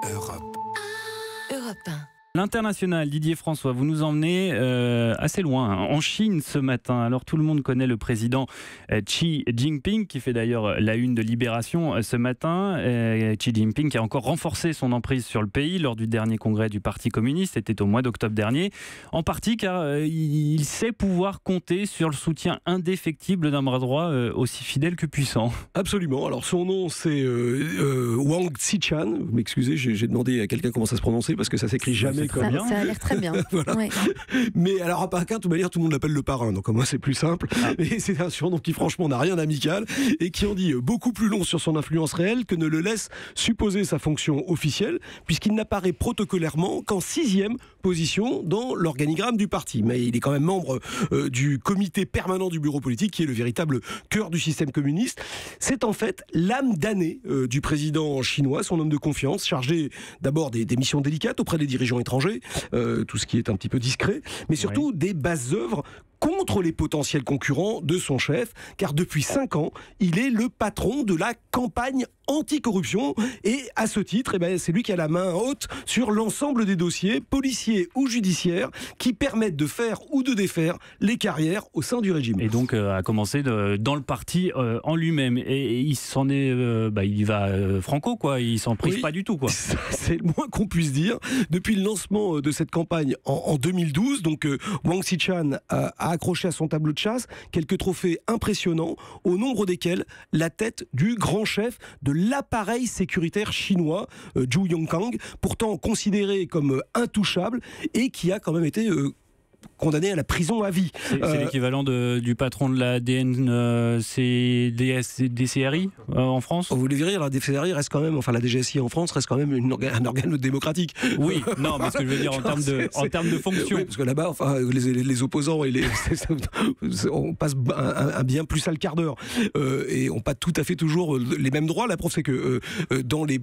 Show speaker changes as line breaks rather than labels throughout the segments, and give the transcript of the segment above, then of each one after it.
Europe 1.
L'international, Didier François, vous nous emmenez assez loin, en Chine ce matin. Alors tout le monde connaît le président Xi Jinping, qui fait d'ailleurs la une de Libération ce matin. Xi Jinping qui a encore renforcé son emprise sur le pays lors du dernier congrès du Parti communiste, c'était au mois d'octobre dernier. En partie car il sait pouvoir compter sur le soutien indéfectible d'un bras droit aussi fidèle que puissant.
Absolument. Alors son nom c'est Wang Xichan. Vous m'excusez, j'ai demandé à quelqu'un comment ça se prononçait parce que ça s'écrit jamais comme
ça a l'air très bien.
Voilà.
Ouais.
Mais alors à Pékin, de toute manière, tout le monde l'appelle le parrain. Donc moi c'est plus simple. Et c'est un surnom qui franchement n'a rien d'amical et qui en dit beaucoup plus long sur son influence réelle que ne le laisse supposer sa fonction officielle, puisqu'il n'apparaît protocolairement qu'en 6e position dans l'organigramme du parti. Mais il est quand même membre du comité permanent du bureau politique, qui est le véritable cœur du système communiste. C'est en fait l'âme damnée du président chinois, son homme de confiance, chargé d'abord des missions délicates auprès des dirigeants étrangers, tout ce qui est un petit peu discret, mais surtout des basses œuvres contre les potentiels concurrents de son chef, car depuis 5 ans, il est le patron de la campagne anticorruption, et à ce titre, c'est lui qui a la main haute sur l'ensemble des dossiers, policiers ou judiciaires, qui permettent de faire ou de défaire les carrières au sein du régime.
Et donc, à commencer dans le parti en lui-même. Et il s'en est... il va franco, quoi. Il s'en prive pas du tout, quoi.
C'est le moins qu'on puisse dire. Depuis le lancement de cette campagne en 2012, donc Wang Xichan a accroché à son tableau de chasse quelques trophées impressionnants, au nombre desquels la tête du grand chef de l'appareil sécuritaire chinois, Zhu Yongkang, pourtant considéré comme intouchable et qui a quand même été condamné à la prison à vie.
C'est l'équivalent du patron de la DCRI en France.
Vous le verrez, la DCRI reste quand même, enfin la DGSI en France reste quand même un organe démocratique.
Oui, non, mais ce que je veux dire en termes de fonction.
Oui, parce que là-bas, enfin, les opposants et on passe un bien plus sale quart d'heure et on n'a pas tout à fait toujours les mêmes droits. La preuve, c'est que dans les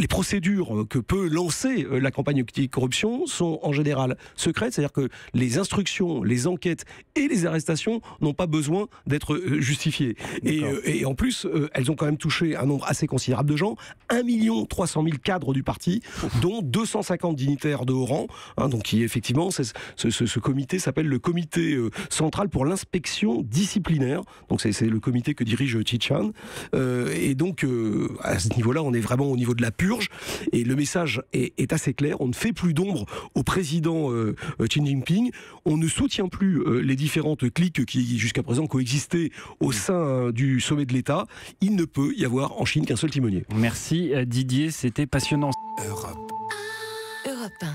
procédures que peut lancer la campagne anti-corruption sont en général secrètes, c'est-à-dire que les instructions, les enquêtes et les arrestations n'ont pas besoin d'être justifiées. Et en plus, elles ont quand même touché un nombre assez considérable de gens, 1 300 000 cadres du parti, dont 250 dignitaires de haut rang, donc qui effectivement, ce comité s'appelle le comité central pour l'inspection disciplinaire, donc c'est le comité que dirige Xichan, et donc à ce niveau-là, on est vraiment au niveau de la purge, et le message est assez clair, on ne fait plus d'ombre au président Xi Jinping, on ne soutient plus les différentes cliques qui jusqu'à présent coexistaient au sein du sommet de l'État. Il ne peut y avoir en Chine qu'un seul timonier.
Merci Didier, c'était passionnant.
Europe 1.